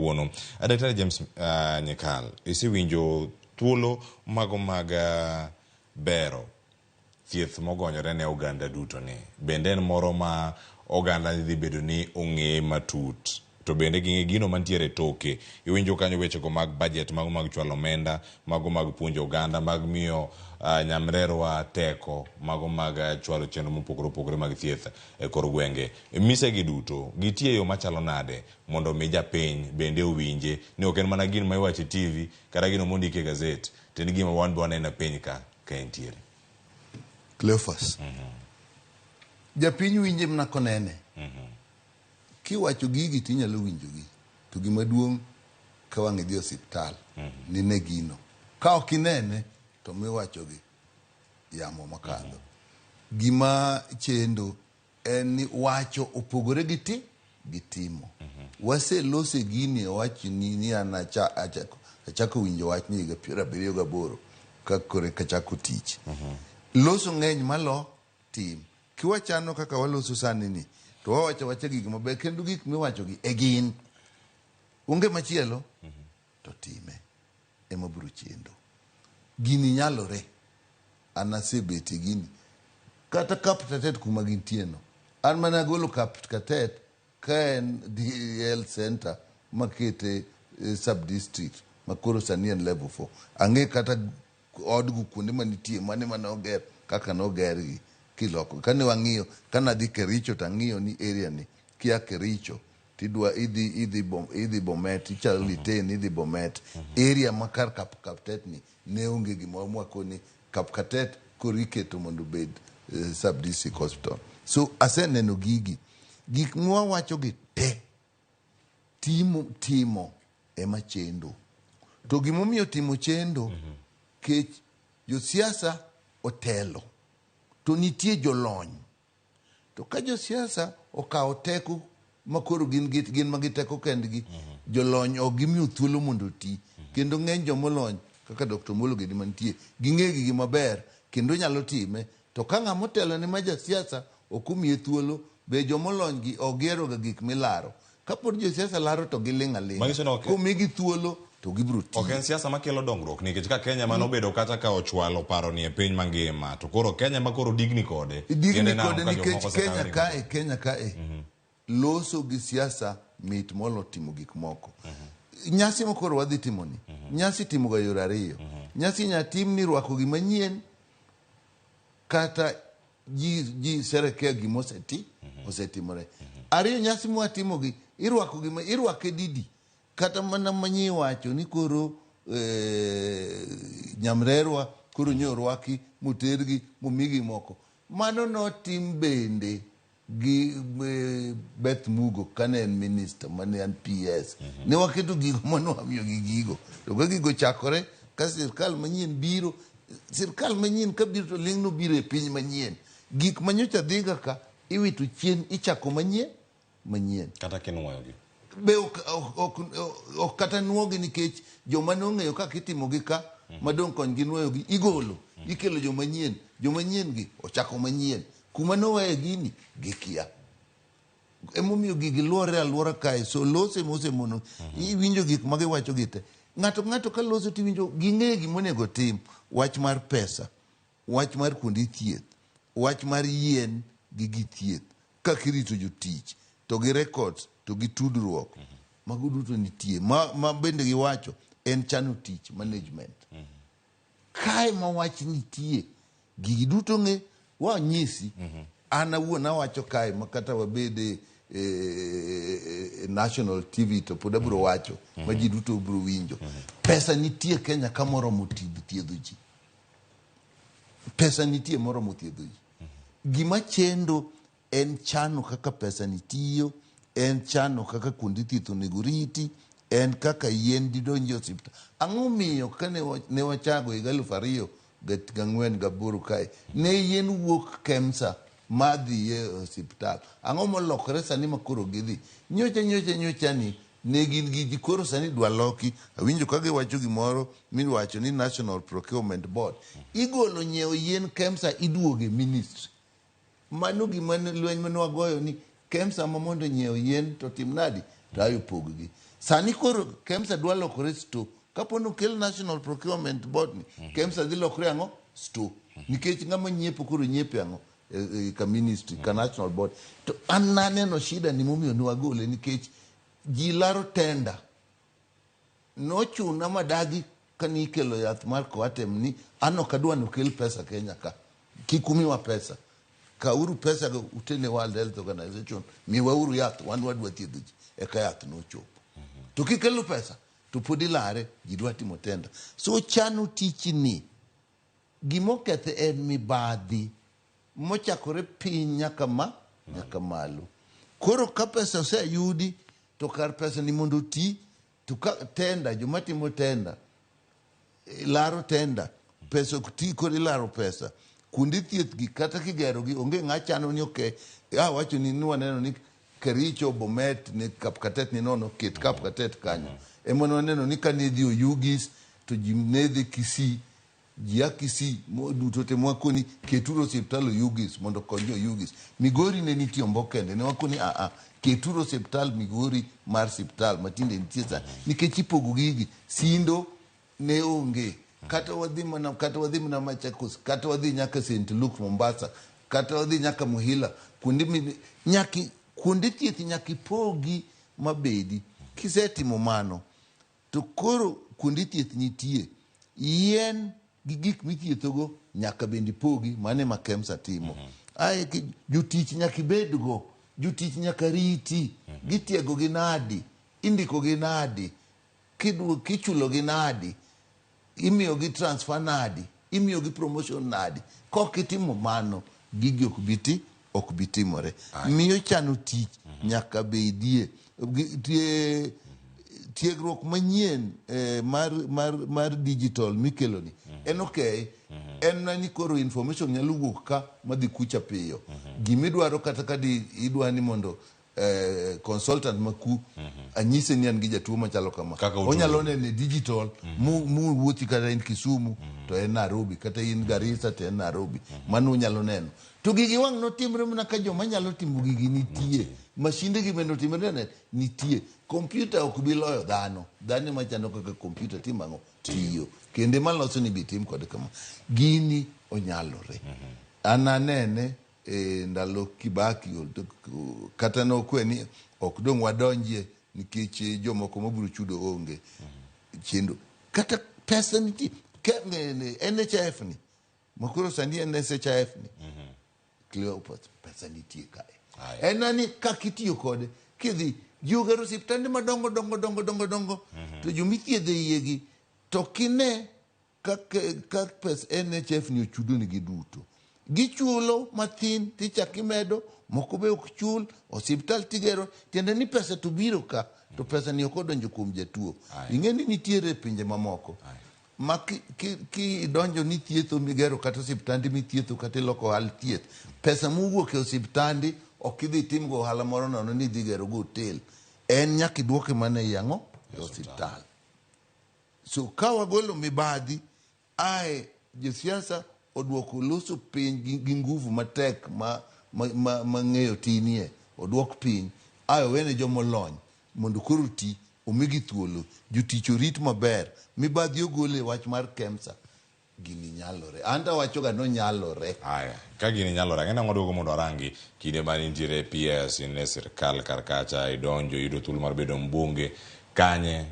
Wono, Dr. James Nyikal, isewinjo thuolo mago mag bero thieth mogonyore ne oganda duto ni. Bende en moro ma oganda dhi bedo ni ong'e matut. To bende gino mantiere toke. Iwinjo kanyo weche go mag budget, mago mag chwalo omenda, mago mag puonjo oganda, mag miyo nyamrerwa teko, mago mag chwalo chenro mopogore mag thieth e kor gwenge. Mise gi duto, gitie yo machalo nade mondo mi japiny bende owinje ni ok en mana gino ma iwacho e TV kata gino mondike e gazet, to en gima wan be waneno e piny ka entiere. Cleophas. Japiny winje mna konene. Kiwacho gigi tinyalo winjogi. To gima duong' ka wang' idhi osiptal nine gino. Ka ok inene to miwachogi yamo makadho. Gima chendo en ni wacho opogore gi timo. Waselose gini wacho ni an achako winjo wach ni higa 78 ka kore kachako tich. Loso ng'eny malo tim. Kiwachano kaka waloso sani ni, to wawacho gik maber kendo gik miwachogi e gin. Onge machielo to time ema biro chendo. Gini nyalore. Anasebeti gini. Kata kaptatet kuma gintieno. An mana golo kaptatet ka en health center makete sub-district makoro sani en level 4. Ang'e kata odgu kuonde manitie mane manoger kaka nogergi kiloko. Kane wang'iyo, kana dhi Kericho tang'iyo ni area ni kia Kericho tidwa idhi Bomet, ichalo Liten idhi Bomet. Area makar kaptatet ni ne onge gima mwakoni kapkatet koriketo mondo bed sub-district hospital. So aseneno gigi. Gik mwawacho gi te timo ema chendo. To gimomiyo timo chendo kech josiasa otelo. To nitie jolony. To ka josiasa okawo teko makoro gin magiteko kendgi, jolony ok gimiyo thuolo mondo ti. Kendo ng'eny jomolony kaka Dr. Molo Gedi mantie, ging'e gigi maber kendo nyalo time. To ka ng'ama otelo ne ma jasiasa ok omiye thuolo, be jomolony gi ogero ga gik milaro. Kapod josiasa laro to giling' aling'. Komigi thuolo to gibiro tiyo. Ok en siasa makelo dongruok nikech ka Kenya manobedo kata ka ochwalo paro ni e piny mangima, to koro Kenya makoro digni kode. Digni kode nikech Kenya kae loso gi siasa mit molo timo gik moko. Nyasi mokoro wadhi timo ni. Nyasi timo ga yore ariyo. Nyasi nyatim ni rwako gima nyien kata ji serekea gima osetimore. Ariyo nyasi mwatimo gi irwake didi. Kata mana manyi wacho ni koro nyamrerwa koro nyorwaki mutergi mumigi moko. Mano notim bende gi Beth Mugo kane en minister mane en PS. Ne waketo gigo mano wamiyo gi gigo. To ka gigo chakore ka sirkal manyien biro, sirkal manyien ka biro to ling' no biro e piny manyien. Gik manyocha dhiga ka iwito chien ichako manyien. Kata kinuoyogi. Be ok kata nuogi nikech joma nong'eyo kaka itimogi ka madong' kony gi nuoyogi igolo. Ikelo jomanyien gi ochako manyien. Kuma noweye gini gikia. Emomiyo gigi luore aluora kae. So lose mose mono. Iwinjo gik magiwacho gite. Ng'ato ka loso tiwinjo ging'e gimonego tim. Wach mar pesa. Wach mar kuonde thieth. Wach mar yien gi thieth. Kaka irito jotich. To gi records. To gi tudruok. Mago duto nitie. Ma bende giwacho en chano tich management. Kae ma wach nitie. Gigi duto ng'e wanyisi. Ana awuon awacho kae makata wabede national TV to pod abiro wacho ma ji duto biro winjo. Pesa nitie Kenya ka moromo thiedho ji. Pesa nitie moromo thiedho ji. Gima chendo en chano kaka pesa nitiyo, en chano kaka kuonde thieth onego riti, en kaka yien didonjo osiptal. Ang'o miyo kane ne wachago higa 2004 kae, ne yien wuok Kemsa madhi e osiptal. Ang'o molokore sani makoro gidhi. Nyocha ni ne gin gi koro sani dwa loki. Awinjo ka giwacho gimoro miwacho ni National Procurement Board. Igolo nyiewo yien Kemsa iduoge ministry. Mano gima lweny mane wagoyo ni Kemsa ma mondo nyiewo yien to tim nadi to ayo poggi. Sani koro KEMSA dwa lokore sto. Kapono kel National Procurement Board ni, KEMSA dhi lokore ang'o? Sto. Nikech ng'ama nyiepo koro nyiepe ang'o? Ka ministry, ka National Board. To an naneno shida ni momiyo nwagole nikech ji laro tenda. Nochuna madagi kani ikelo yath mar Coatem ni ano kadwa nokel pesa Kenya ka. Kikumiwa pesa. Kauru pesa go utene World Health Organization. Miwauru yath, wan wadwa thiedho ji. Eka yath nochopo. To kikelo pesa, to podi lare, ji dwa timo tenda. So chano tichi ni, gimokethe en mibadhi, mochakore piny nyaka malo. Koro ka pesa oseyudi, to kar pesa ni mondo ti, to ka tenda, jomatimo tenda, laro tenda, pesa ti kori laro pesa. Kundi thieth gi kata kigero gi onge ng'achano ni okay, wacho ni nwaneno ni Kericho, Bomet, ni Kapkatet ni nono, ket Kapkatet kanyo. Emono waneno ni kanidhi Oyugis, to jimnedhi Kisii, jia Kisii, duto te mwakoni, keturo osiptal Oyugis, mondo konyo Oyugis. Migori ne niti ombokende, ne wakoni keturo osiptal Migori mar siptal, matinde nitiesa, nikech ipogo gigi, Sindo ne onge. Kata wadhi mana Machakos, kata wadhi nyaka St. Luke Mombasa, kata wadhi nyaka Muhila, kundi thieth nyaki pogi mabedi. Kisetimo mano, to koro kundi thieth nitie, yien gi gik mithiethogo nyaka bendi pogi, mane ma KEMSA timo. Jotich nyaki bedgo, jotich nyaka riti, gitiego gi nadi, indiko gi nadi, kichulo gi nadi, imiyo gi transfer nadi, imiyo gi promotion nadi. Kokitimo mano, gigi ok bitimore. Miyo chano tich nyaka bedie. Tiegruok manyien mar digital mikeloni. En okay. En nani koro information nyalo wuok ka madhi kucha piyo. Gimidwaro kata kadi idwa ni mondo consultant maku anyise ni an gi jatuo machalo kama. Onyalo nene digital mu wuothi kata in Kisumu to en Nairobi, kata in Garissa to en Nairobi. Mano unyalo neno. To gigi wang' notimre mana ka joma nyalo timo gigi nitie. Mashinde gi bende otimre nitie. Kompyuta ok bi loyo dhano. Dhano machano kaka kompyuta timang'o tiyo. Kende maloso ni bitim kod kama. Gini onyalore. Ananene ndalo Kibaki kata nokwe ni ok dong' wadonjie nikech jomoko mabiro chudo onge chendo. Kata pesa nitie. NHIF ni. Makuro sandi NHIF ni. Cleopas pesa nitie kae. Enani kakitiyo kode. Kidhi jugero siptande madongo dongo. To jomithiedhe yegi. To kine kak pes NHF ni ochudo ni giduto. Gichulo mathin tichaki medo, moko be ok chul, osiptal tigero, tiende ni pesa to biro ka, to pesa ni okodonjo kuom jatuo. Ing'eni nitiere pinje mamoko. Ma ki donjo ni thietho migero kata osiptandi mithietho kata iloko ohal thieth. Pesa muwuok e osiptandi ok idhi timgo ohala moro nono ni dhi gero go hotel. En nyaki duoke mana yang'o e osiptal. So ka wagolo mibadhi, josiasa oduoko loso piny gi nguvu matek ma ng'eyo tinie. Oduok piny. Wene jomolony mondo koro ti omigi thuolo. Jotich orit maber. Mibadhi ogole wach mar KEMSA. Gini nyalore. Anta wachoga no nyalore. Ka gini nyalore, ng'ena ng'oduogo mondo arangi kinde mani nitiere PS ne sirkal karkacha idonjo yudo thuolo mar bedo mbunge kanye